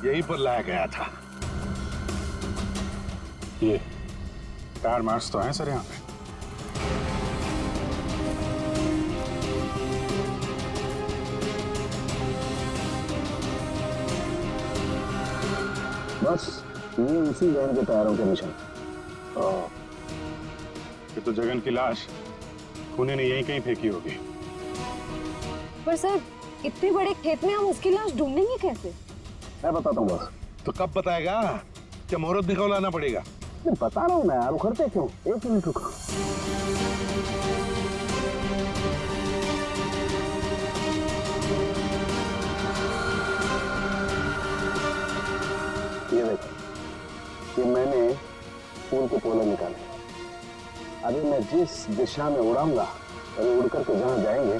यहीं पर लाया गया था। ये टायर मार्क्स तो हैं सर यहाँ पे। बस ये उसी वैन के टायरों के निशान। ये तो जगन की लाश खूनी ने यहीं कहीं फेंकी होगी। पर सर इतने बड़े खेत में हम उसकी लाश ढूंढेंगे कैसे? मैं बताता हूँ बस। तो कब बताएगा? क्या मुहूर्त निकलवाना पड़ेगा? बता रहा हूँ ना यार, उखड़ते क्यों? 1 मिनट रुको। ये देखो, ये मैंने फूल के पोले निकाले। अभी मैं जिस दिशा में उड़ाऊंगा और उड़ करके जहां जाएंगे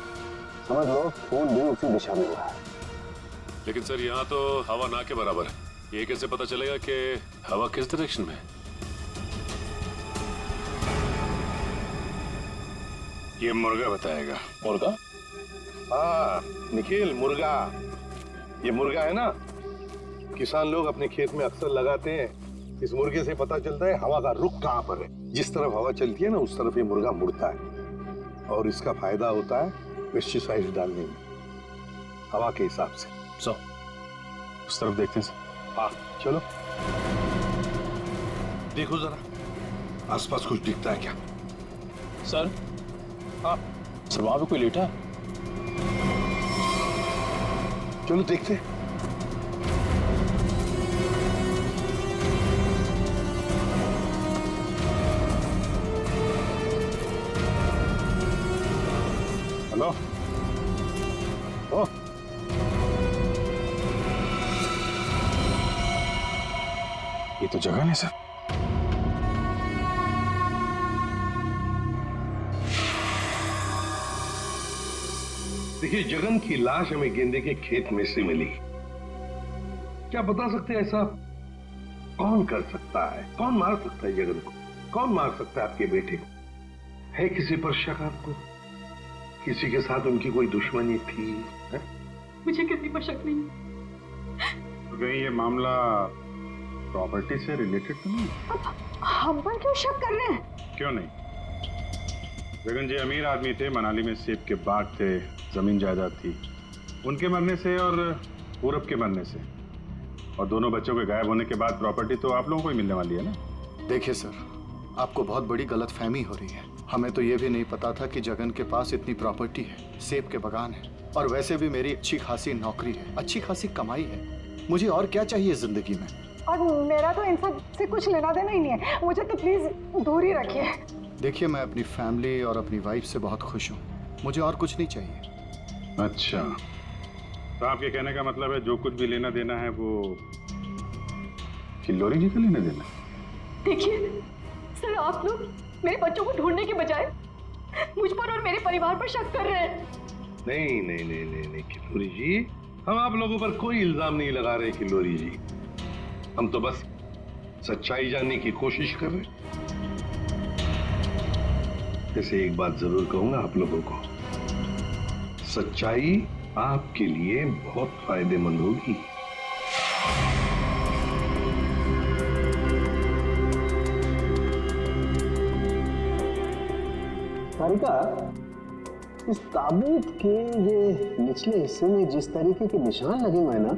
समझ लो फूल भी उसी दिशा में उड़ा है। लेकिन सर यहाँ तो हवा ना के बराबर है, ये कैसे पता चलेगा कि हवा किस डायरेक्शन में है? ये मुर्गा बताएगा। मुर्गा? हाँ निखिल, मुर्गा। ये मुर्गा है ना, किसान लोग अपने खेत में अक्सर लगाते हैं। इस मुर्गे से पता चलता है हवा का रुख कहाँ पर है। जिस तरफ हवा चलती है ना उस तरफ ये मुर्गा मुड़ता है और इसका फायदा होता है पेस्टिसाइड डालने में हवा के हिसाब से। उस तरफ देखते हैं सर। हाँ चलो देखो जरा आसपास कुछ दिखता है क्या? सर हाँ सर वहां पे कोई लेटा है। चलो देखते। हेलो। ओ ये तो जगन है सर। देखिए, जगन की लाश हमें गेंदे के खेत में से मिली। क्या बता सकते हैं ऐसा कौन कर सकता है? कौन मार सकता है जगन को? कौन मार सकता है आपके बेटे को? है किसी पर शक आपको? किसी के साथ उनकी कोई दुश्मनी थी? है? मुझे किसी पर शक नहीं। तो कहीं ये मामला प्रॉपर्टी से रिलेटेड तो नहीं? हम पर क्यों शक कर रहे हैं? क्यों नहीं? जगन जी अमीर आदमी थे, मनाली में सेब के बाग थे, जमीन जायदाद थी। उनके मरने से और पूरब के मरने से और दोनों बच्चों के गायब होने के बाद प्रॉपर्टी तो आप लोगों को ही मिलने वाली है ना। देखिए सर, आपको बहुत बड़ी गलतफहमी हो रही है। हमें तो ये भी नहीं पता था कि जगन के पास इतनी प्रॉपर्टी है, सेब के बागान है और वैसे भी मेरी अच्छी खासी नौकरी है, अच्छी खासी कमाई है। मुझे और क्या चाहिए जिंदगी में? और मेरा तो इन सब से कुछ लेना देना ही नहीं है। मुझे तो प्लीज दूर ही रखिए। देखिए, मैं अपनी फैमिली और अपनी वाइफ से बहुत खुश हूँ, मुझे और कुछ नहीं चाहिए। अच्छा, तो आपके कहने का मतलब है जो कुछ भी लेना देना है वो किल्लोरी जी का लेना देना? देखिए सर, आप लोग मेरे बच्चों को ढूंढने के बजाय मुझ पर और मेरे परिवार पर शक कर रहे हैं। नहीं नहीं नहीं नहीं नहीं किल्लोरी जी, हम आप लोगों पर कोई इल्जाम नहीं लगा रहे किल्लोरी जी। हम तो बस सच्चाई जानने की कोशिश कर रहे हैं। जैसे एक बात जरूर कहूंगा आप लोगों को, सच्चाई आपके लिए बहुत फायदेमंद होगी। सारिका, इस ताबूत के ये निचले हिस्से में जिस तरीके के निशान लगे हुए हैं ना,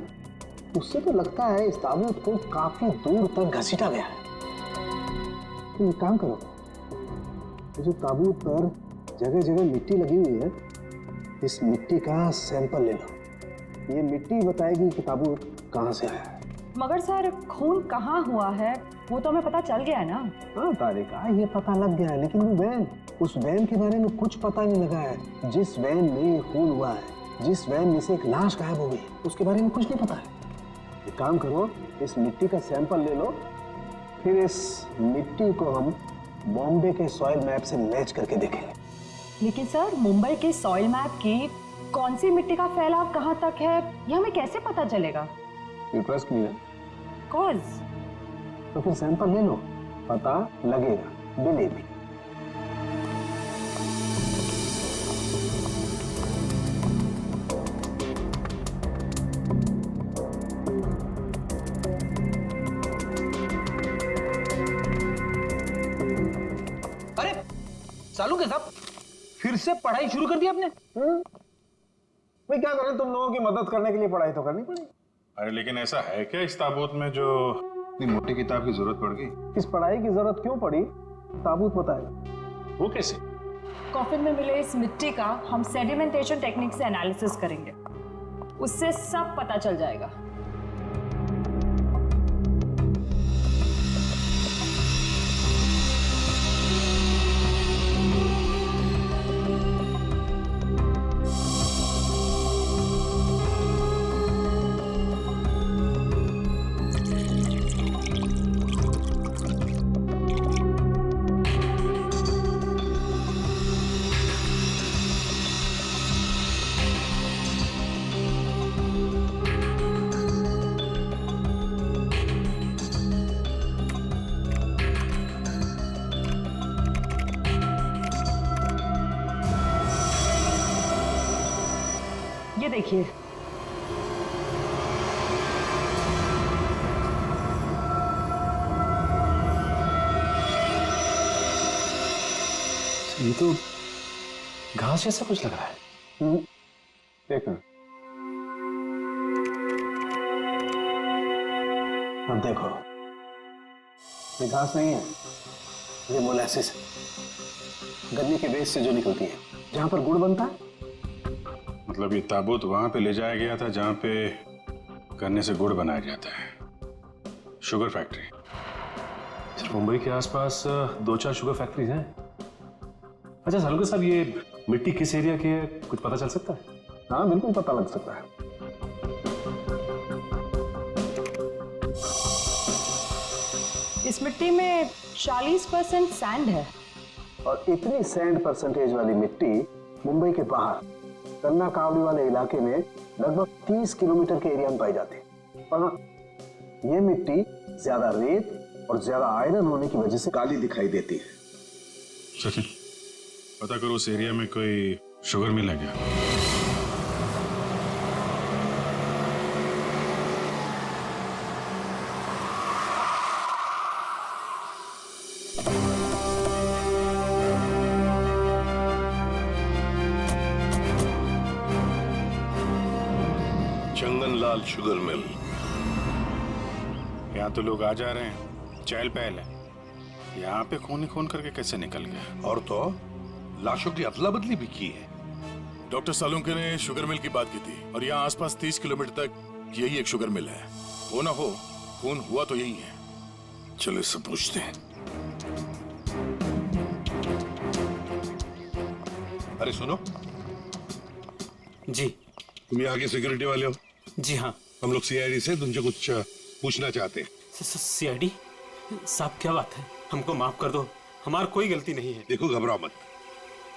उससे तो लगता है इस ताबूत को काफी दूर तक घसीटा गया है। तुम एक काम करो, जो ताबूत पर जगह जगह मिट्टी लगी हुई है, इस मिट्टी का सैंपल ले लो। ये मिट्टी बताएगी कि ताबूत कहाँ से आया है। मगर सर, खून कहाँ हुआ है वो तो हमें पता चल गया है ना। हाँ तारिका, ये पता लग गया है, लेकिन वो वैन, उस वैन के बारे में कुछ पता नहीं लगा है। जिस वैन में ये खून हुआ है, जिस वैन में से एक लाश गायब हो गई, उसके बारे में कुछ नहीं पता है। एक काम करो, इस मिट्टी का सैंपल ले लो, फिर इस मिट्टी को हम बॉम्बे के सॉइल मैप से मैच करके देखेंगे। लेकिन सर, मुंबई के सॉइल मैप की कौन सी मिट्टी का फैलाव कहाँ तक है ये हमें कैसे पता चलेगा? इंटरेस्ट नहीं है कॉज तो फिर सैंपल ले लो, पता लगेगा। Believe me. सालू के साहब फिर से पढ़ाई शुरू कर दी आपने? भाई क्या करें, तुम लोगों की मदद करने के लिए पढ़ाई तो करनी पड़ी। अरे लेकिन ऐसा है क्या इस ताबूत में जो इतनी मोटी किताब की जरूरत पड़ गई? इस पढ़ाई की जरूरत क्यों पड़ी ताबूत बताएगा। वो कैसे? कॉफिन में मिले इस मिट्टी का हम सेडिमेंटेशन टेक्निक से एनालिसिस करेंगे, उससे सब पता चल जाएगा। ये देखिए, ये तो घास जैसा कुछ लग रहा है। देखना, अब देखो, ये घास नहीं है, ये मोलासिस है, गन्ने के बेस से जो निकलती है, जहां पर गुड़ बनता है। मतलब ये ताबूत वहां पे ले जाया गया था जहां पे गन्ने से गुड़ बनाया जाता है, शुगर फैक्ट्री। सिर्फ मुंबई के आसपास 2-4 शुगर फैक्ट्रीज हैं। अच्छा सालुका साहब, ये मिट्टी किस एरिया की है, कुछ पता चल सकता है? हाँ बिल्कुल पता लग सकता है। इस मिट्टी में 40% सैंड है। और इतनी सैंड परसेंटेज वाली मिट्टी मुंबई के बाहर गन्ना कावड़ी वाले इलाके में लगभग 30 किलोमीटर के एरिया में पाई जाती है। पर हाँ, ये मिट्टी ज्यादा रेत और ज्यादा आयरन होने की वजह से काली दिखाई देती है। सचिन, पता करो उस एरिया में कोई शुगर मिल है क्या? चंगनलाल शुगर मिल। यहाँ तो लोग आ जा रहे हैं, चहल पहल है। यहाँ पे खून ही खून करके कैसे निकल गया? और तो लाशों की अदला बदली भी की है। डॉक्टर सालुंके ने शुगर मिल की बात की थी और यहाँ आसपास 30 किलोमीटर तक यही एक शुगर मिल है। हो ना हो, खून हुआ तो यही है। चलो इससे पूछते हैं। अरे सुनो जी। तुम यहाँ के सिक्योरिटी वाले हो? जी हाँ। हम लोग सीआईडी से तुमसे कुछ पूछना चाहते हैं। सीआईडी साहब, क्या बात है? हमको माफ कर दो, हमारी कोई गलती नहीं है। देखो घबराओ मत,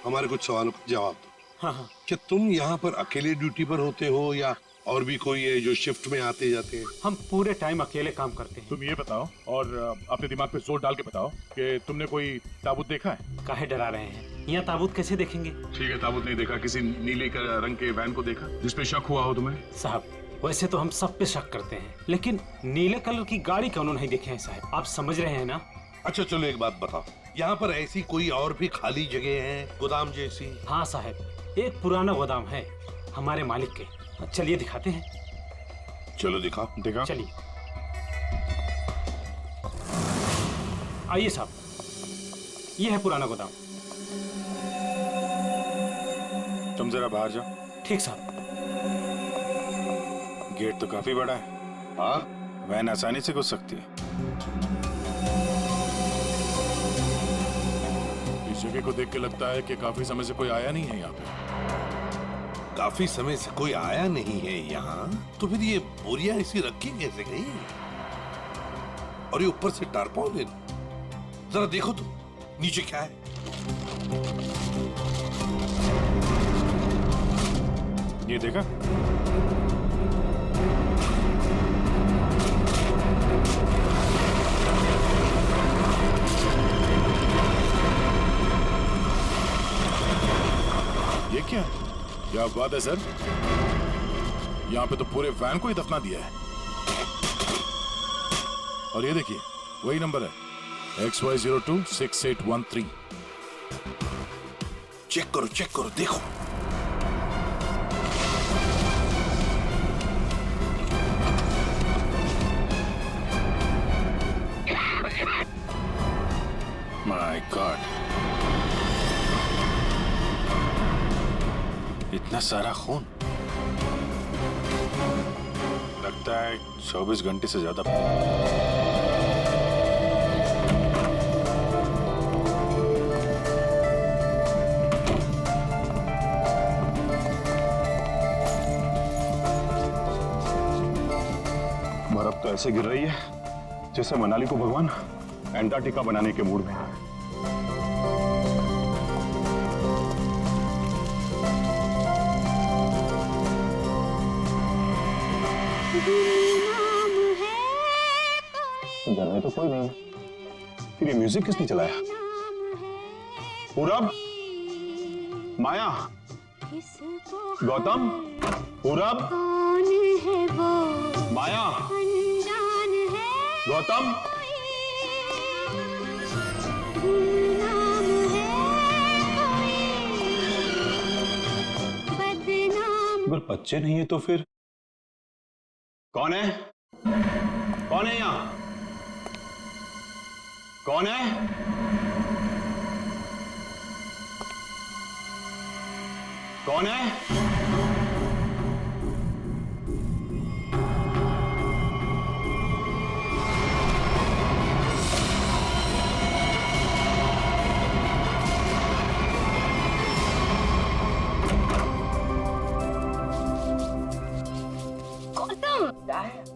हमारे कुछ सवालों का जवाब दो। हाँ हाँ। क्या तुम यहाँ पर अकेले ड्यूटी पर होते हो या और भी कोई है जो शिफ्ट में आते जाते हैं? हम पूरे टाइम अकेले काम करते हैं। तुम ये बताओ और अपने दिमाग पे जोर डाल के बताओ कि तुमने कोई ताबूत देखा है? काहे डरा रहे हैं? यहाँ ताबूत कैसे देखेंगे? ठीक है, ताबूत नहीं देखा, किसी नीले रंग के वैन को देखा जिसपे शक हुआ हो तुम्हें? साहब, वैसे तो हम सब पे शक करते हैं, लेकिन नीले कलर की गाड़ी क्यों नहीं देखे हैं साहब? आप समझ रहे हैं ना? अच्छा चलो एक बात बताओ, यहाँ पर ऐसी कोई और भी खाली जगह है, गोदाम जैसी? हाँ साहब, एक पुराना गोदाम है हमारे मालिक के। चलिए दिखाते हैं। चलो दिखाओ। देखा? चलिए आइए साहब, ये है पुराना गोदाम। तुम जरा बाहर जाओ। ठीक साहब। गेट तो काफी बड़ा है। हाँ, वैन आसानी से घुस सकती है। इस जगह को देख के लगता है कि काफी समय से कोई आया नहीं है यहाँ पे। काफी समय से कोई आया नहीं है यहाँ, तो फिर ये बोरियां ऐसी रखी कैसे गई? और ये ऊपर से टारपॉलिन, जरा देखो तो नीचे क्या है? ये देखा? ये क्या है? क्या बात है सर, यहाँ पे तो पूरे वैन को ही दफना दिया है। और ये देखिए, वही नंबर है XY026813। चेक करो देखो। माय गॉड, इतना सारा खून। लगता है 24 घंटे से ज्यादा। बर्फ तो ऐसे गिर रही है जैसे मनाली को भगवान एंटार्क्टिका बनाने के मूड में है। घर में तो कोई नहीं। फिर ये म्यूजिक किसने चलाया? पूरब, माया, गौतम, पूरब, माया, गौतम। अगर बच्चे नहीं है तो फिर कौन है? कौन है यहाँ? कौन है? कौन है?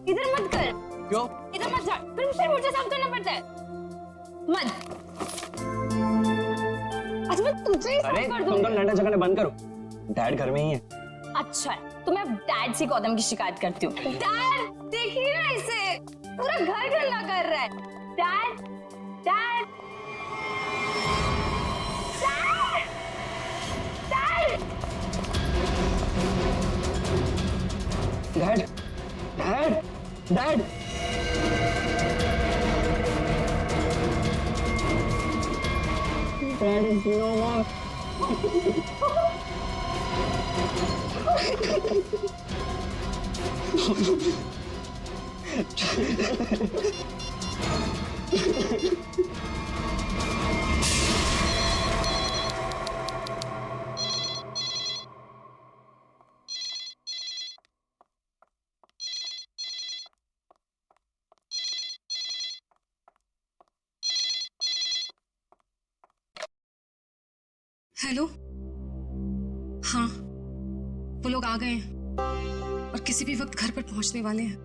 इधर मत कर। क्यों? इधर मत जा, फिर मुझे साफ करना पड़ता है। मत। अच्छा मैं तुझे ही साफ कर दूंगी। तुम तो लंडा झगड़े बंद करो। डैड घर में ही है। अच्छा है, तो मैं डैड से गौतम की शिकायत करती हूँ। डैड देखिए ना इसे, पूरा घर गंदा कर रहा है। Dad, dad, dad, dad, dad. Dad is no more. Hello, हाँ वो लोग आ गए हैं और किसी भी वक्त घर पर पहुंचने वाले हैं।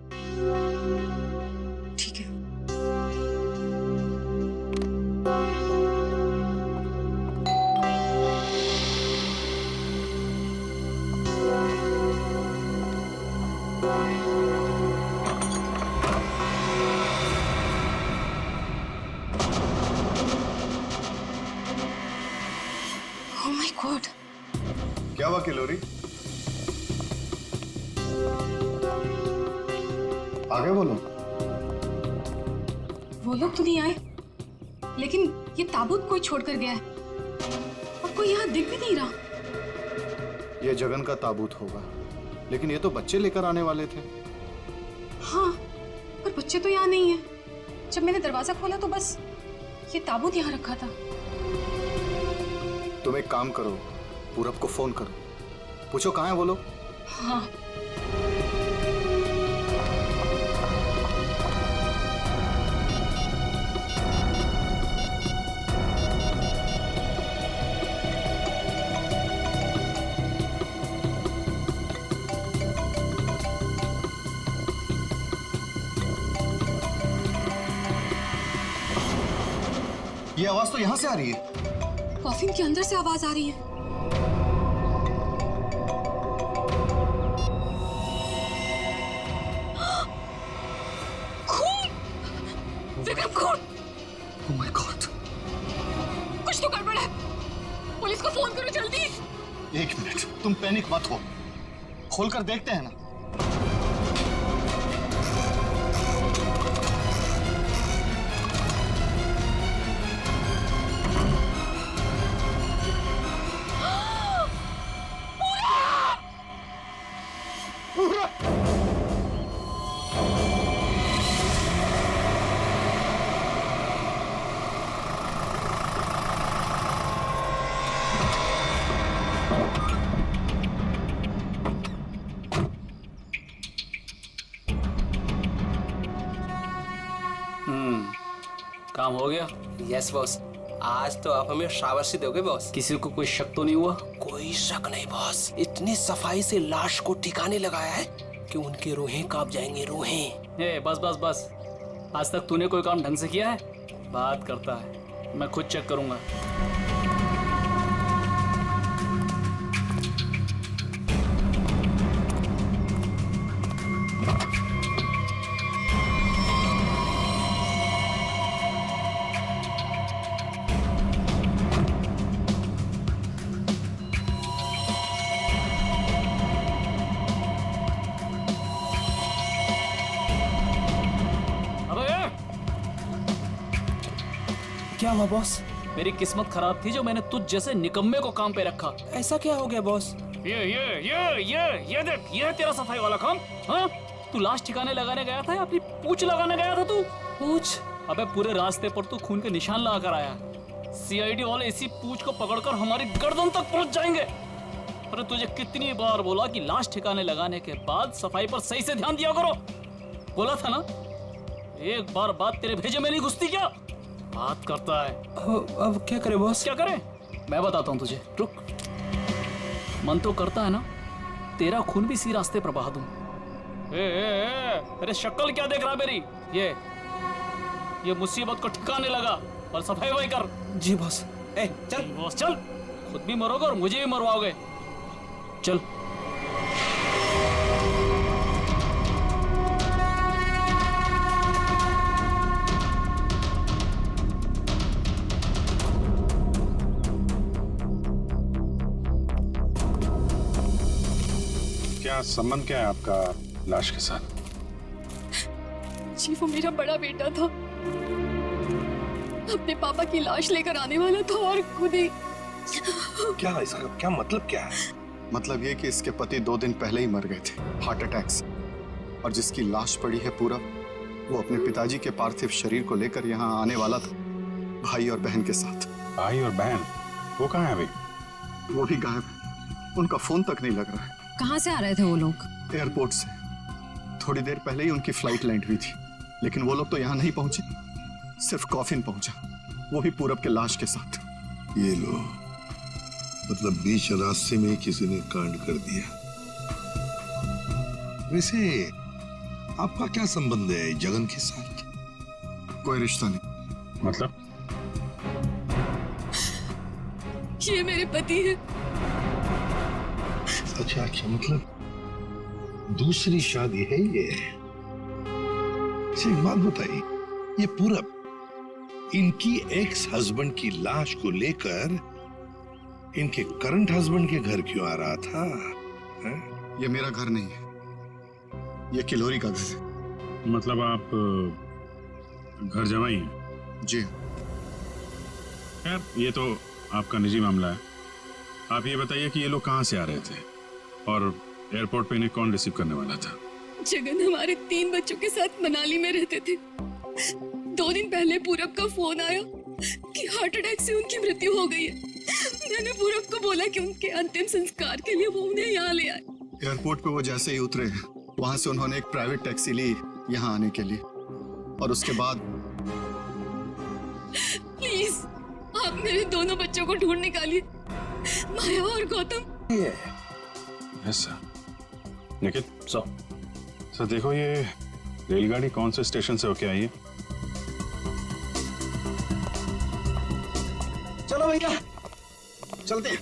ठीक है। Oh my God! क्या हुआ किलोरी? आगे बोलो। वो लोग तो नहीं आए, लेकिन ये ताबूत कोई छोड़कर गया है और कोई यहाँ दिख भी नहीं रहा। ये जगन का ताबूत होगा, लेकिन ये तो बच्चे लेकर आने वाले थे। हाँ, पर बच्चे तो यहाँ नहीं है। जब मैंने दरवाजा खोला तो बस ये ताबूत यहाँ रखा था। तुम एक काम करो, पूरब को फोन करो, पूछो कहाँ है वो लोग। हाँ। ये आवाज तो यहाँ से आ रही है। कॉफिन के अंदर से आवाज आ रही है। खून! विक्रम, खून! Oh my God! कुछ तो गड़बड़ है। पुलिस को फोन करो जल्दी। एक मिनट, तुम पैनिक मत हो, खोलकर देखते हैं ना। काम हो गया? यस बॉस, आज तो आप हमें शाबाशी दोगे बॉस। किसी को कोई शक तो नहीं हुआ? कोई शक नहीं बॉस, इतनी सफाई से लाश को ठिकाने लगाया है कि उनके रूहें कांप जाएंगी, रूहें। ए, बस बस बस, आज तक तूने कोई काम ढंग से किया है? बात करता है, मैं खुद चेक करूंगा। क्या हुआ बॉस? मेरी किस्मत खराब थी जो मैंने तुझ जैसे निकम्मे को काम पे रखा। ऐसा क्या हो गया बॉस? ये देख, ये है तेरा सफाई वाला काम। हाँ, तू लाश ठिकाने लगाने गया था या अपनी पूंछ लगाने गया था तू? पूंछ? अबे पूरे रास्ते पर तू खून के निशान लगा कर आया। सीआईडी वाले इसी पूंछ को पकड़कर हमारी गर्दन तक पहुंच जाएंगे। अरे तुझे कितनी बार बोला कि लाश ठिकाने लगाने के बाद सफाई पर सही से ध्यान दिया करो। बोला था ना, एक बार बात तेरे भेजे में नहीं घुसती क्या? बात करता है। अब क्या करे बॉस? क्या करे? मैं बताता हूँ तुझे, रुक। मन तो करता है ना तेरा खून भी इसी रास्ते पर बहा दूं। अरे शक्ल क्या देख रहा मेरी? ये मुसीबत को ठिकाने लगा और सफाई वही कर। जी बॉस। चल बॉस, चल। खुद भी मरोगे और मुझे भी मरवाओगे। चल। क्या संबंध क्या है आपका लाश के साथ? जी वो मेरा बड़ा बेटा था, अपने पापा की लाश लेकर आने वाला था और खुद ही। क्या इसका क्या मतलब क्या है? मतलब ये कि इसके पति 2 दिन पहले ही मर गए थे हार्ट अटैक से, और जिसकी लाश पड़ी है पूरा, वो अपने पिताजी के पार्थिव शरीर को लेकर यहाँ आने वाला था, भाई और बहन के साथ। भाई और बहन? वो कहाँ है अभी? वो भी गायब है, उनका फोन तक नहीं लग रहा है। कहाँ से आ रहे थे वो लोग? एयरपोर्ट से। थोड़ी देर पहले ही उनकी फ्लाइट लैंड हुई थी, लेकिन वो लोग तो यहाँ नहीं पहुंचे, सिर्फ कॉफिन पहुंचा, वो भी पूरब के लाश के साथ। ये लो, मतलब बीच रास्ते में किसी ने कांड कर दिया। वैसे आपका क्या संबंध है जगन के साथ? कोई रिश्ता नहीं। मतलब? ये मेरे पति है। अच्छा, मतलब दूसरी शादी है ये? एक बात बताइए, ये पूरब इनकी एक्स हस्बैंड की लाश को लेकर इनके करंट हस्बैंड के घर क्यों आ रहा था? है? ये मेरा घर नहीं है, ये किलोरी का घर है। मतलब आप घर जमाई हैं? जी। खैर, ये तो आपका निजी मामला है। आप ये बताइए कि ये लोग कहाँ से आ रहे थे और एयरपोर्ट पे इन्हें कौन रिसीव करने वाला था? जगन हमारे 3 बच्चों के साथ मनाली में रहते थे। 2 दिन पहले पूरब का फोन आया कि हार्ट अटैक से उनकी मृत्यु हो गई है। मैंने पूरब को बोला कि उनके अंतिम संस्कार के लिए वो उन्हें यहाँ ले आए। एयरपोर्ट पे वो जैसे ही उतरे, वहां से उन्होंने एक प्राइवेट टैक्सी ली यहाँ आने के लिए, और उसके बाद। प्लीज आप मेरे दोनों बच्चों को ढूंढ निकालिए, माया और Gautam. Yes sir. Nikhil sir, देखो ये रेलगाड़ी कौन से स्टेशन से होके आई है? चलो भैया, चलते हैं।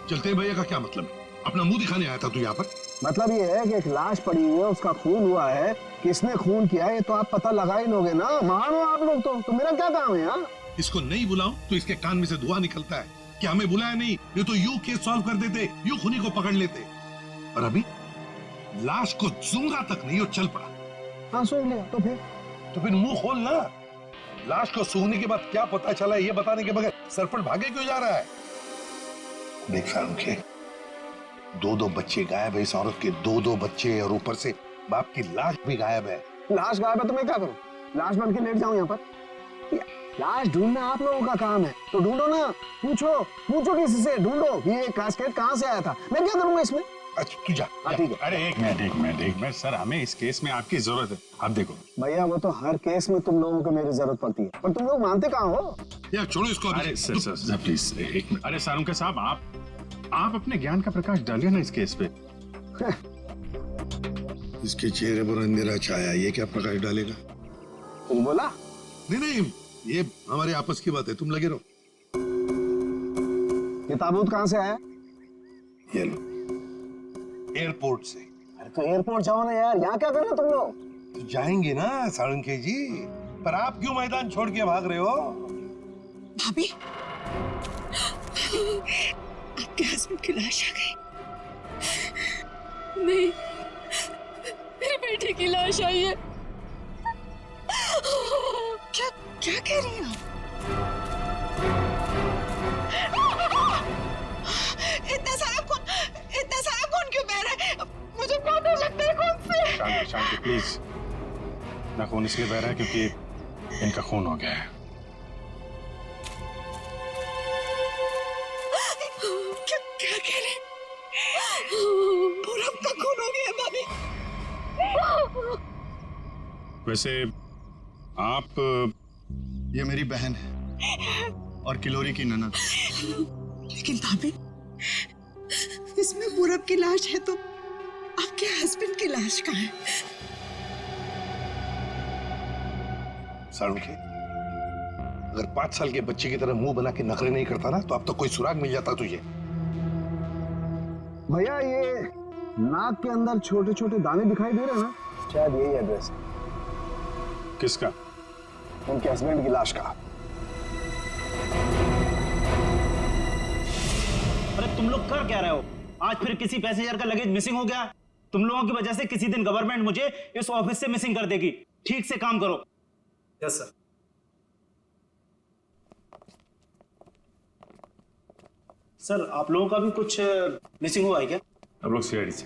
चलते हैं भैया का क्या मतलब है? अपना मुंह दिखाने आया था तू यहाँ पर? मतलब ये है कि एक लाश पड़ी हुई है, उसका खून हुआ है, किसने खून किया है ये तो आप पता लगा ही लोगे ना। मानो आप लोग तो मेरा क्या काम है यार? इसको नहीं बुलाऊं तो इसके कान में से धुआं निकलता है कि हमें बुलाया नहीं, ये तो यूं केस सॉल्व कर देते, यूं खूनी को पकड़ लेते। और अभी लाश को सूंघा तक नहीं, वो चल पड़ा। हाँ सूंघ लिया तो फिर मुंह खोल ना। लाश को सूंघने के बाद क्या पता चला ये बताने के बगैर सरपट भागे क्यों जा रहा है? देख फारूक, 2 बच्चे गायब है, इस औरत के 2 बच्चे, और ऊपर से बाप की लाश भी गायब है। लाश गायब है तो मैं क्या करूं? लाश बन के लेट जाऊं यहाँ पर? लाश ढूंढना आप लोगों का काम है, तो ढूंढो ना। पूछो किसी से, ढूंढो ये कैस्केट कहाँ से आया था। मैं क्या करूंगा इसमें? अच्छा तू जा। हाँ ठीक है। अरे एक मिनट सर, हमें इस केस में आपकी जरूरत है। आप देखो भैया वो तो हर केस में तुम लोगों को मेरी जरूरत पड़ती है, पर तुम लोग मानते कहाँ हो? यार छोड़ो इसको। अरे सर प्लीज एक मिनट। अरे सारुंके साहब, आप अपने ज्ञान का प्रकाश डालिए ना इस केस पे। इसके चेहरे पर अंधेरा छाया, ये क्या प्रकाश डालेगा? तुम बोला? नहीं, ये हमारे आपस की बात है, तुम लगे रहो। ये ताबूत कहाँ से आया? ये लो, एयरपोर्ट से। अरे तो एयरपोर्ट जाओ ना यार, यहाँ क्या कर रहे हो तुम लोग? तो जाएंगे ना साळुंखे जी, पर आप क्यों मैदान छोड़ के भाग रहे हो? भाभी, आपके हस्बैंड की लाश आ गई। नहीं, मेरे बेटे की लाश आई है। क्या कह रही हैं आप? इतना सारा खून क्यों बह रहा है? मुझे बहुत डर लगता है खून से। शांति प्लीज। ना खून इसलिए बह रहा है क्योंकि इनका खून हो गया है। क्या कह रहे? पूरब का खून हो गया भाभी। वैसे आप, ये मेरी बहन है और किलोरी की ननद। लेकिन भाभी, इसमें पूरब की लाश है तो आपके हस्बैंड की लाश कहाँ है? साळुंखे, अगर 5 साल के बच्चे की तरह मुंह बना के नखरे नहीं करता ना, तो अब तो कोई सुराग मिल जाता तुझे। भैया ये नाक के अंदर छोटे छोटे दाने दिखाई दे रहे हैं ना, शायद यही एड्रेस है किसका? उनके हस्बैंड की लाश का। अरे तुम लोग कर क्या रहे हो? आज फिर किसी पैसेंजर का लगेज मिसिंग हो गया। तुम लोगों की वजह से किसी दिन गवर्नमेंट मुझे इस ऑफिस से मिसिंग कर देगी। ठीक से काम करो। Yes sir. सर आप लोगों का भी कुछ मिसिंग हुआ है क्या? हम लोग सीआईडी से।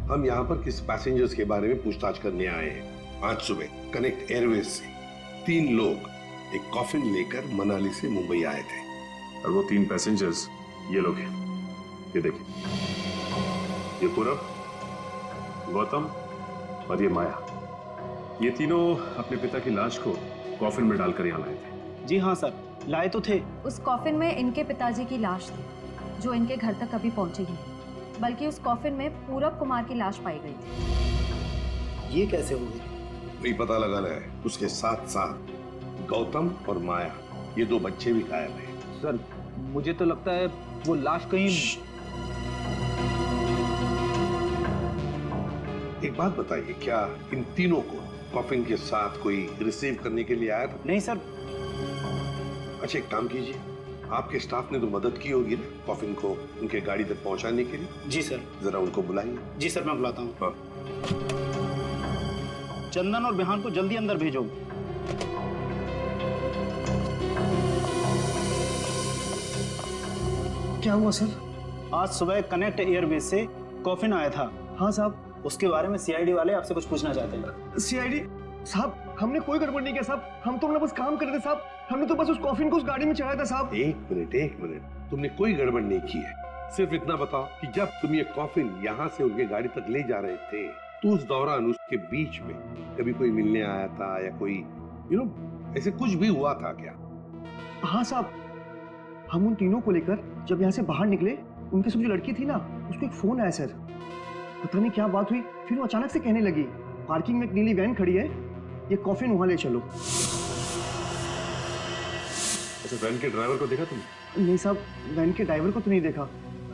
हम यहाँ पर किस पैसेंजर्स के बारे में पूछताछ करने आए हैं। आज सुबह कनेक्ट एयरवेज से 3 लोग एक कॉफिन लेकर मनाली से मुंबई आए थे। और वो 3 पैसेंजर्स ये लोग हैं। ये देखिए, ये पूरब, गौतम और ये माया। ये तीनों अपने पिता की लाश को कॉफिन में डालकर यहाँ लाए थे। जी हाँ सर, लाए तो थे। उस कॉफिन में इनके पिताजी की लाश थी, जो इनके घर तक कभी पहुंची ही नहीं। बल्कि उस कॉफिन में पूरब कुमार की लाश पाई गई थी। ये कैसे हो गई? वही पता लगाना है। उसके साथ साथ गौतम और माया, ये 2 बच्चे भी गायब हैं। सर मुझे तो लगता है वो लाश कहीं। एक बात बताइए, क्या इन तीनों को कॉफिन के साथ कोई रिसीव करने के लिए आया था? नहीं सर। अच्छा एक काम कीजिए, आपके स्टाफ ने तो मदद की होगी ना कॉफिन को उनके गाड़ी तक पहुंचाने के लिए। जी सर। जरा उनको बुलाइए। जी सर, मैं बुलाता हूँ। हाँ। चंदन और बिहान को जल्दी अंदर भेजो। क्या हुआ सर? आज सुबह कनेक्ट एयरवेज से कॉफिन आया था। हाँ साहब। उसके बारे में सीआईडी वाले आपसे कुछ पूछना चाहते हैं। सीआईडी साहब, हमने कोई गड़बड़ नहीं किया साहब। हम तो अपना बस काम कर रहे थे साहब। हमने तो बस उस कॉफिन को उस गाड़ी में चढ़ाया था साहब। एक मिनट, तुमने कोई गड़बड़ नहीं की है। सिर्फ इतना बताओ कि जब तुम ये कॉफिन यहाँ से उनके गाड़ी तक ले जा रहे थे, तो उस दौरान उसके बीच में कभी कोई मिलने आया था या कोई ऐसे कुछ भी हुआ था क्या? हाँ साहब, हम उन तीनों को लेकर जब यहाँ से बाहर निकले, उनके साथ जो लड़की थी ना, उसको एक फोन आया सर। पता नहीं क्या बात हुई, फिर वो अचानक से कहने लगी, पार्किंग में एक नीली वैन खड़ी है, ये कॉफिन वहां ले चलो। अच्छा, वैन के ड्राइवर को देखा तुमने? नहीं साहब, वैन के ड्राइवर को तो नहीं देखा,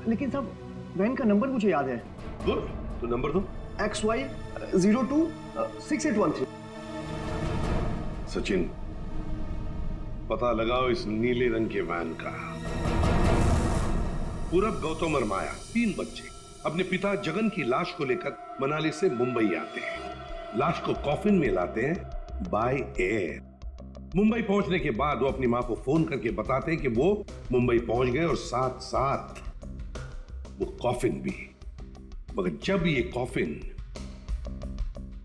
लेकिन साहब वैन का नंबर मुझे याद है। गुड, तो नंबर दो। XY 02 6813। सचिन, पता लगाओ इस नीले रंग के वैन का। पूरब, गौतम और माया, 3 बच्चे अपने पिता जगन की लाश को लेकर मनाली से मुंबई आते हैं। लाश को कॉफिन में लाते हैं बाय एयर। मुंबई पहुंचने के बाद वो अपनी मां को फोन करके बताते हैं कि वो मुंबई पहुंच गए और साथ साथ वो कॉफिन भी। मगर जब ये कॉफिन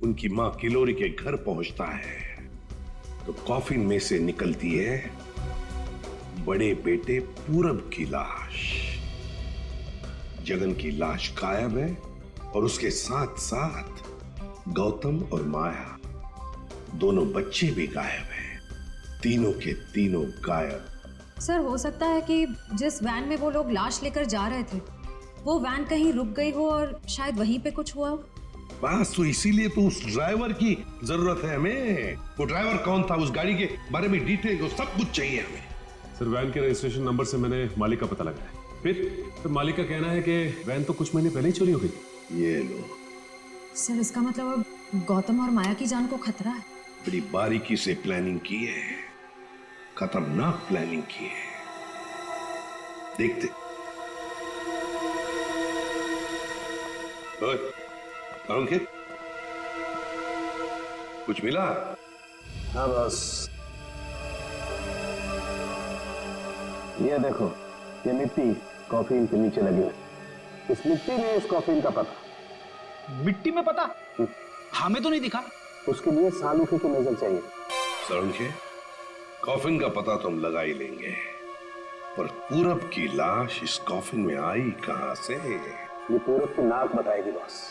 उनकी मां किलोरी के घर पहुंचता है, तो कॉफिन में से निकलती है बड़े बेटे पूरब की लाश। जगन की लाश गायब है और उसके साथ साथ गौतम और माया दोनों बच्चे भी गायब हैं। तीनों के तीनों गायब। सर हो सकता है कि जिस वैन में वो लोग लाश लेकर जा रहे थे वो वैन कहीं रुक गई हो और शायद वहीं पे कुछ हुआ हो। बस तो इसीलिए तो उस ड्राइवर की जरूरत है हमें। वो ड्राइवर कौन था, उस गाड़ी के बारे में डिटेल, सब कुछ चाहिए हमें। सर वैन के रजिस्ट्रेशन नंबर से मैंने मालिक का पता लगाया। फिर मालिक का कहना है कि वैन तो कुछ महीने पहले ही चोरी हो गई। ये लो सर इसका मतलब अब गौतम और माया की जान को खतरा है। बड़ी बारीकी से प्लानिंग की है, खतरनाक प्लानिंग की है। देखते। अंकित कुछ मिला? हाँ बस ये देखो, ये मिट्टी कॉफीन के नीचे लगी हुई। इस मिट्टी में इस कॉफीन का पता। मिट्टी में पता? हमें तो नहीं दिखा। उसके लिए सालूखे की नजर चाहिए। सालूखे, कॉफिन का पता तो हम लगा ही लेंगे, पर पूरब की लाश इस कॉफिन में आई कहां से? ये पूरब की नाक बताएगी बॉस।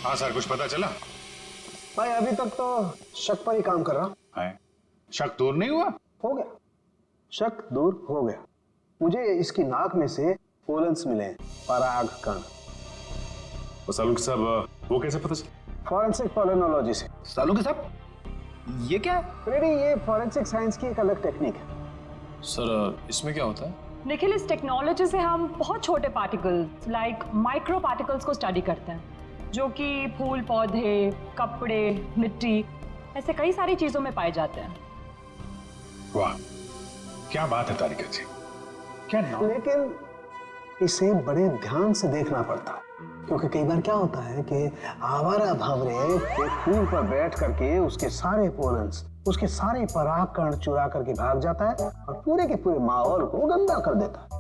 हाँ सर, कुछ पता चला? भाई अभी तक तो शक पर ही काम कर रहा है। शक दूर नहीं हुआ? हो गया, शक दूर हो गया। मुझे इसकी नाक में से पोलन्स मिले हैं, पराग कण। सालूके साहब वो कैसे पता चला? फॉरेंसिक पोलैनोलॉजी से। सालूके साहब ये क्या है? रेडी, ये फॉरेंसिक साइंस की एक अलग टेक्निक है। सर इसमें क्या होता है? निखिल, इस टेक्नोलॉजी से हम बहुत छोटे पार्टिकल्स लाइक माइक्रो पार्टिकल्स को स्टडी करते हैं, जो कि फूल पौधे, कपड़े, मिट्टी, ऐसे कई सारी चीजों में पाए जाते हैं। वाह, क्या बात है तारिका जी, क्या नाम? लेकिन इसे बड़े ध्यान से देखना पड़ता है, क्योंकि कई बार क्या होता है कि आवारा भंवरे एक फूल पर बैठ करके उसके सारे पोलन्स, उसके सारे पराग कण चुरा करके भाग जाता है और पूरे के पूरे माहौल को गंदा कर देता है।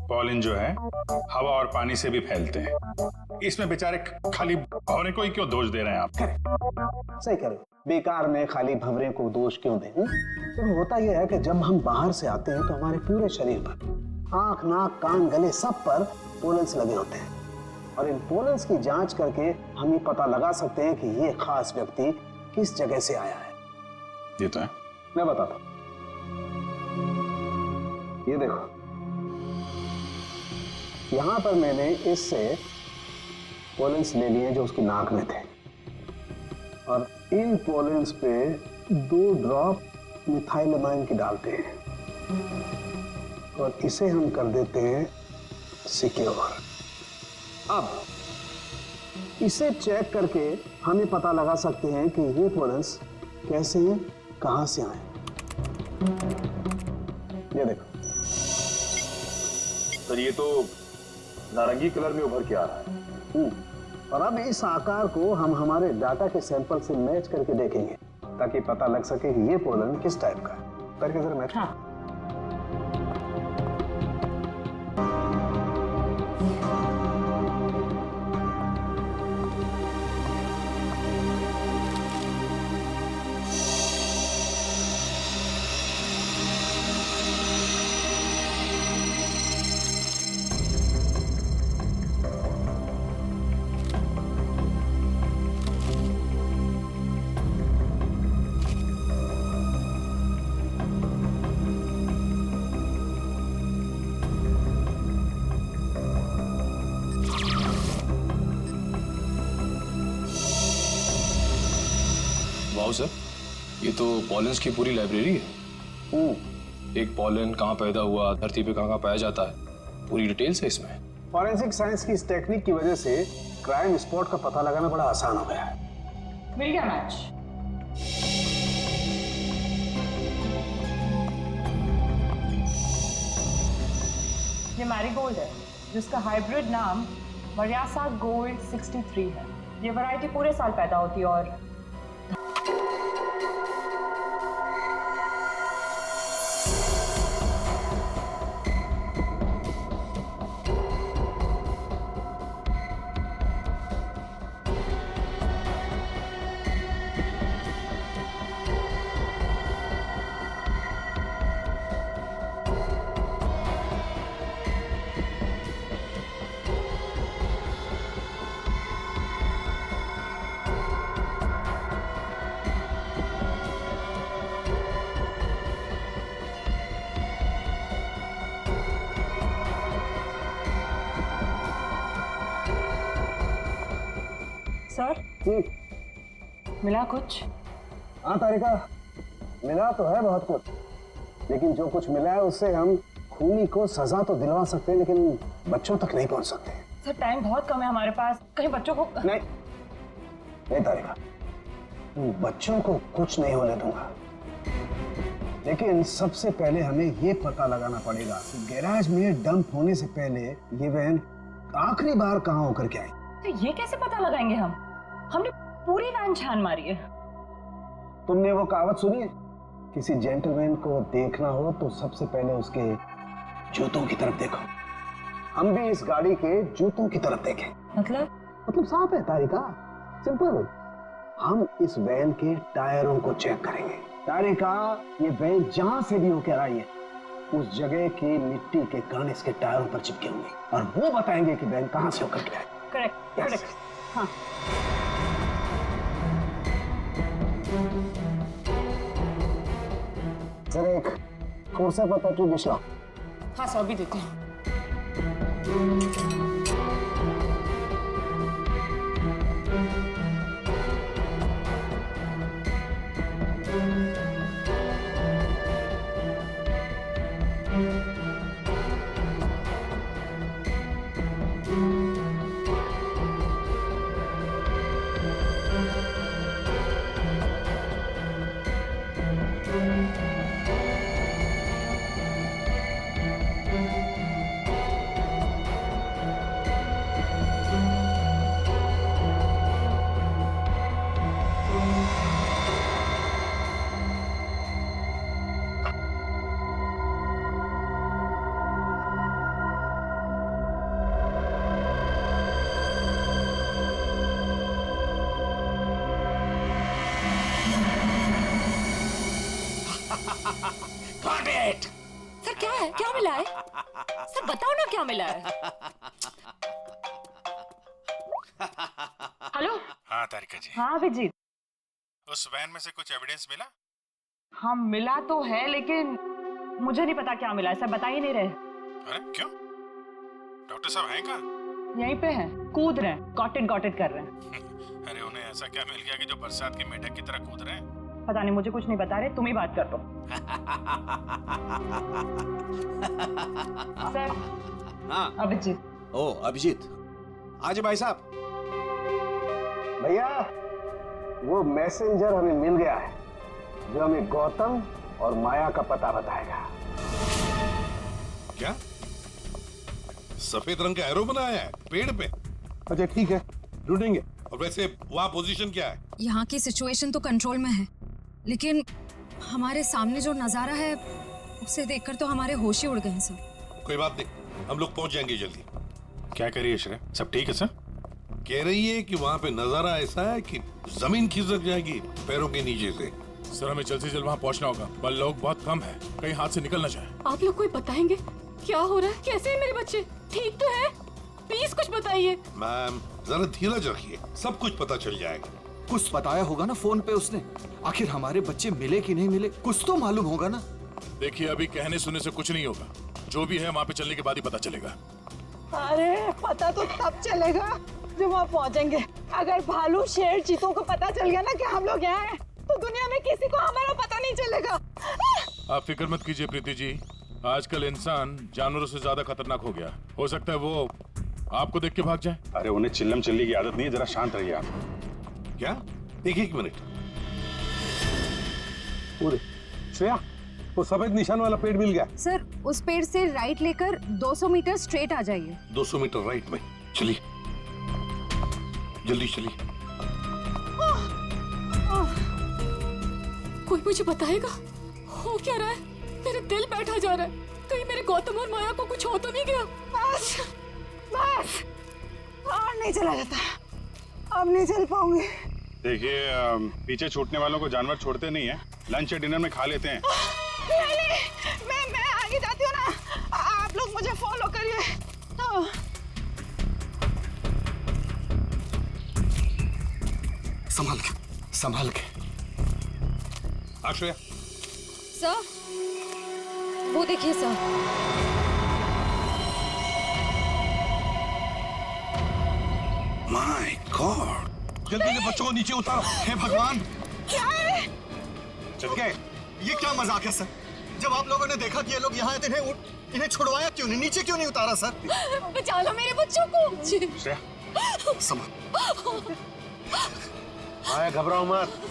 पॉलिन जो है हवा और पानी से भी फैलते हैं। इसमें बेचारे खाली भंवरे को ही क्यों दोष दे रहे हैं आप? सही कह रहे हो, बेकार में खाली भंवरे को दोष क्यों दें? तो होता यह है कि जब हम बाहर से आते हैं तो हमारे पूरे शरीर पर, आंख, नाक, कान, गले, सब पर पोलन्स लगे होते हैं, और इन पोलन्स की जांच करके हम ये पता लगा सकते हैं कि ये खास व्यक्ति किस जगह से आया है। ये तो है। मैं बताता हूं, ये देखो, यहां पर मैंने इससे पोलन्स ले लिए जो उसकी नाक में थे, और इन पोलन्स पे 2 ड्रॉप मिथाइलमाइन की डालते हैं और इसे हम कर देते हैं सिक्योर। अब इसे चेक करके हम ये पता लगा सकते हैं कि ये पोलन्स कैसे हैं, कहां से आए। ये देखो सर, ये तो नारंगी कलर में उभर के आ रहा है। और अब इस आकार को हम हमारे डाटा के सैंपल से मैच करके देखेंगे, ताकि पता लग सके कि ये पोलन किस टाइप का है। करके जरा मैच। हाँ। वाओ सर, ये तो पॉलेंस की पूरी लाइब्रेरी है। एक पॉलन कहाँ पैदा हुआ, धरती पे कहाँ पाया जाता है, पूरी डिटेल्स है इसमें। फॉरेंसिक साइंस की इस टेक्निक की वजह से क्राइम स्पॉट का पता लगाना बड़ा आसान हो गया है। मिल गया मैच। ये मैरीगोल्ड है जिसका हाइब्रिड नाम मरियासा गोल्ड 63 है। ये वैरायटी पूरे साल पैदा होती है और सर मिला कुछ? हाँ तारिका, मिला तो है बहुत कुछ, लेकिन जो कुछ मिला है उससे हम खूनी को सजा तो दिलवा सकते हैं, लेकिन बच्चों तक नहीं पहुंच सकते। सर टाइम बहुत कम है हमारे पास, कहीं बच्चों को नहीं तारिका, बच्चों को कुछ नहीं होने दूंगा, लेकिन सबसे पहले हमें ये पता लगाना पड़ेगा कि गैराज में डंप होने से पहले ये वैन आखिरी बार कहाँ होकर के आई। तो ये कैसे पता लगाएंगे हम? हमने पूरी वैन छान मारी है। तुमने वो कहावत सुनी है, किसी जेंटलमैन को देखना हो तो सबसे पहले उसके जूतों की तरफ देखो। हम भी इस गाड़ी के जूतों की तरफ देखें। मतलब साफ है तारिका, सिंपल। हम इस वैन के टायरों को चेक करेंगे। तारिका, ये वैन जहां से भी होकर आई है उस जगह की मिट्टी के कण इसके टायरों पर चिपके होंगे और वो बताएंगे कि वैन कहां से होकर के आई। करेक्ट। हाँ। सर एक कोर्सा पता क्यों दिशा? हाँ सर अभी देते हैं। सर क्या है, क्या मिला है? सर बताओ ना क्या मिला है? हेलो। हाँ तारिका जी। हाँ अभिजीत। उस वैन में से कुछ एविडेंस मिला? हाँ मिला तो है, लेकिन मुझे नहीं पता क्या मिला है। सर बता ही नहीं रहे। अरे क्यों? डॉक्टर साहब हैं कहाँ? यहीं पे हैं, कूद रहे हैं, गॉट इट कर रहे हैं। अरे उन्हें ऐसा क्या मिल गया कि जो बरसात के मेढक की तरह कूद रहे हैं? पता नहीं, मुझे कुछ नहीं बता रहे, तुम ही बात कर लो। सर। हाँ अभिजीत। ओ अभिजीत, आज भाई साहब। भैया वो मैसेंजर हमें मिल गया है जो हमें गौतम और माया का पता बताएगा। क्या सफेद रंग का एरो बनाया है पेड़ पे? अच्छा ठीक है, ढूंढेंगे। और वैसे वहाँ पोजीशन क्या है? यहाँ की सिचुएशन तो कंट्रोल में है, लेकिन हमारे सामने जो नजारा है उसे देखकर तो हमारे होश ही उड़ गए हैं सर। कोई बात नहीं, हम लोग पहुंच जाएंगे जल्दी। क्या कह रही है श्रेया? सब ठीक है सर? कह रही है कि वहाँ पे नजारा ऐसा है कि जमीन खिसक जाएगी पैरों के नीचे से। सर हमें जल्द से जल्द वहाँ पहुँचना होगा, बल लोग बहुत कम है, कहीं हाथ से निकल ना जाए। आप लोग कोई बताएंगे क्या हो रहा है? कैसे है मेरे बच्चे? ठीक तो है? प्लीज कुछ बताइए। मैम जरा धीरज रखिए, सब कुछ पता चल जाएगा। कुछ बताया होगा ना फोन पे उसने। आखिर हमारे बच्चे मिले कि नहीं मिले, कुछ तो मालूम होगा ना। देखिए अभी कहने सुनने से कुछ नहीं होगा, जो भी है वहाँ पे चलने के बाद ही पता चलेगा। अरे पता तो तब चलेगा जब वहाँ पहुँचेंगे। अगर भालू शेर चीतों को पता चल गया ना कि हम लोग यहाँ हैं, तो दुनिया में किसी को हमारा पता नहीं चलेगा। आप फिक्र मत कीजिए प्रीति जी, आजकल इंसान जानवरों से ज्यादा खतरनाक हो गया। हो सकता है वो आपको देख के भाग जाए। अरे उन्हें चिल्लम चिल्ली की आदत नहीं है, जरा शांत रहिए आप। क्या? देखिए एक मिनट। पूरे श्रेया, वो सफेद निशान वाला पेड़ मिल गया। सर उस पेड़ से राइट लेकर 200 मीटर स्ट्रेट आ जाइए। 200 मीटर राइट में। चलिए जल्दी चलिए। कोई मुझे बताएगा हो क्या रहा है? मेरा दिल बैठा जा रहा है। कहीं मेरे गौतम और माया को कुछ हो तो नहीं गया? बस बस, और नहीं चला जाता, अब नहीं चल पाऊंगी। देखिए पीछे छूटने वालों को जानवर छोड़ते नहीं है, लंच या डिनर में खा लेते हैं। नहीं, मैं आगे जाती हूँ ना, आप लोग मुझे फॉलो करिए। संभाल के, संभाल के। श्रेया। सर वो देखिए सर। माय गॉड, जल्दी से बच्चों को नीचे उतारो। हे भगवान, क्या है? चल गए। ये क्या मजाक है सर? जब आप लोगों ने देखा कि ये लोग यहाँ आए थे, इन्हें छुड़वाया क्यों नहीं, नीचे क्यों नहीं उतारा सर? बचा लो मेरे बच्चों को। श्रेया संभाल। माया घबराओ मत।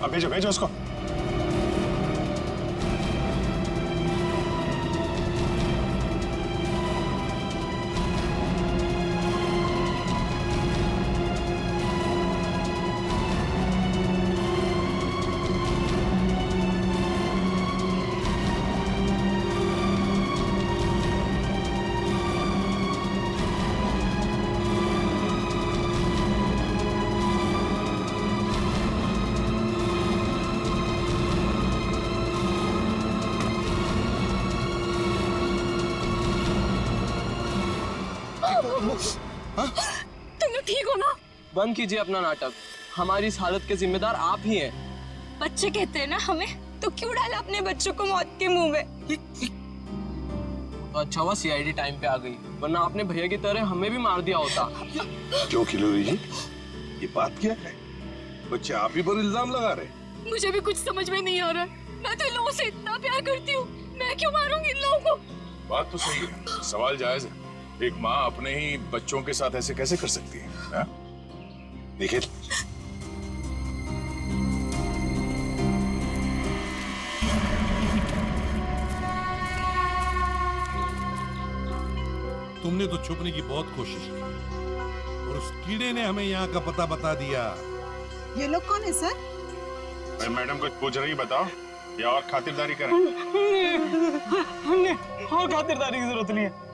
अब भेजो भेजो उसको। तुम लोग ठीक हो ना? बंद कीजिए अपना नाटक, हमारी इस हालत के जिम्मेदार आप ही हैं। बच्चे कहते हैं ना हमें, तो क्यों डाला अपने बच्चों को मौत के मुंह में? तो अच्छा हुआ सीआईडी टाइम पे आ गई, वरना आपने भैया की तरह हमें भी मार दिया होता। क्यों खिलोरी जी, ये बात क्या है? बच्चे आप ही पर इल्जाम लगा रहे। मुझे भी कुछ समझ में नहीं आ रहा है। मैं तो इन लोगों से इतना प्यार करती हूँ, मैं क्यों मारूंगी इन लोगों को? बात तो सही है, सवाल जायज है। एक माँ अपने ही बच्चों के साथ ऐसे कैसे कर सकती है? देखिए तुमने तो छुपने की बहुत कोशिश की और उस कीड़े ने हमें यहाँ का पता बता दिया। ये लोग कौन है सर? भाई मैडम कुछ पूछ रही, बताओ या और खातिरदारी करें? हमने और खातिरदारी की जरूरत नहीं है।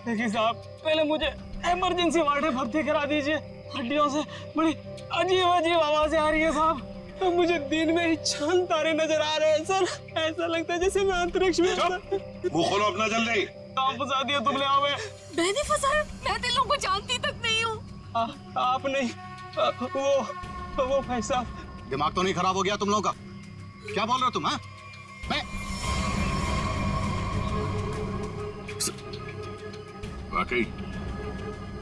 देखिए साहब, पहले मुझे इमरजेंसी वार्ड में भर्ती करा दीजिए। हड्डियों से बड़ी अजीब अजीब आवाजें आ रही है साहब। तो मुझे दिन में ही चांद तारे नजर आ रहे हैं सर। ऐसा लगता है जैसे मैं अंतरिक्ष में। मुंह खोलो अपना जल्दी। आप फंसा दिया तुमने हमें। मैंने फंसाया? मैं तो इन लोगों को जानती तक नहीं हूँ। आप नहीं, वो भाई साहब। दिमाग तो नहीं खराब हो गया तुम लोगों का? क्या बोल रहे हो तुम? हाँ, वाकई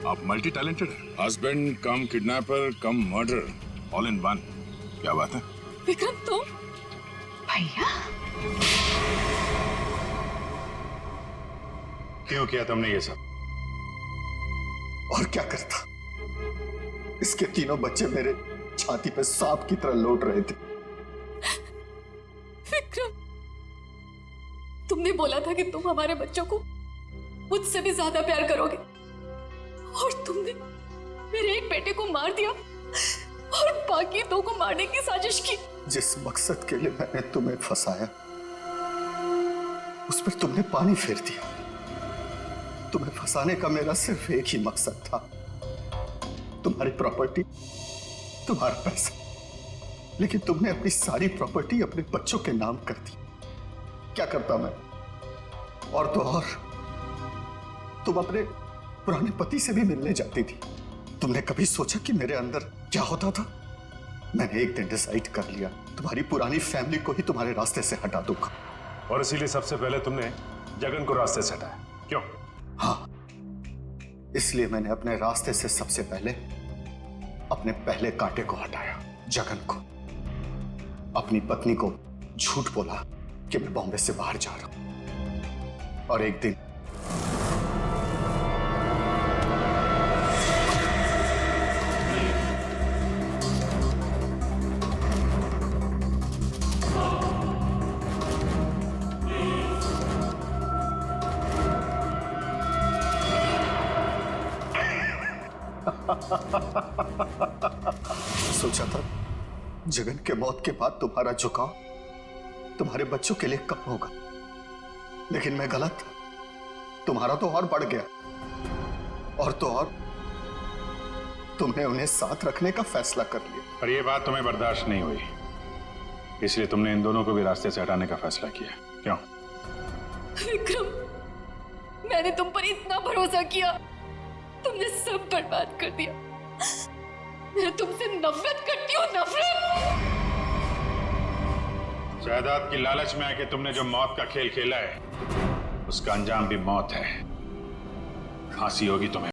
आप मल्टी टैलेंटेड हैं। Husband come kidnapper come murder, all in one. क्या बात है? विक्रम तुम? भैया क्यों किया तुमने ये सब? और क्या करता? इसके तीनों बच्चे मेरे छाती पे सांप की तरह लौट रहे थे। विक्रम, तुमने बोला था कि तुम हमारे बच्चों को मुझसे भी ज्यादा प्यार करोगे, और तुमने मेरे एक बेटे को मार दिया और बाकी दो को मारने की साजिश की। जिस मकसद के लिए मैंने तुम्हें फंसाया, उस पर तुमने पानी फेर दिया। तुम्हें फंसाने का मेरा सिर्फ एक ही मकसद था, तुम्हारी प्रॉपर्टी, तुम्हारा पैसा। लेकिन तुमने अपनी सारी प्रॉपर्टी अपने बच्चों के नाम कर दी। क्या करता मैं? और तो और तुम अपने पुराने पति से भी मिलने जाती थी। तुमने कभी सोचा कि मेरे अंदर क्या होता था? मैंने एक दिन डिसाइड कर लिया, तुम्हारी पुरानी फैमिली को ही तुम्हारे रास्ते से हटा दूंगा। और इसीलिए सबसे पहले तुमने जगन को रास्ते से हटाया, क्यों? हाँ, इसलिए मैंने अपने रास्ते से सबसे पहले अपने पहले कांटे को हटाया, जगन को। अपनी पत्नी को झूठ बोला कि मैं बॉम्बे से बाहर जा रहा हूं, और एक दिन सोचा था जगन के मौत के बाद तुम्हारा झुकाव तुम्हारे बच्चों के लिए कम होगा, लेकिन मैं गलत था। तुम्हारा तो और बढ़ गया, और तो और तुमने उन्हें साथ रखने का फैसला कर लिया। पर यह बात तुम्हें बर्दाश्त नहीं हुई, इसलिए तुमने इन दोनों को भी रास्ते से हटाने का फैसला किया, क्यों? विक्रम, मैंने तुम पर इतना भरोसा किया, तुमने सब बर्बाद कर दिया। मैं तुमसे नफरत करती हूँ, नफरत। जायदाद की लालच में आके तुमने जो मौत का खेल खेला है, उसका अंजाम भी मौत है। फांसी होगी तुम्हें।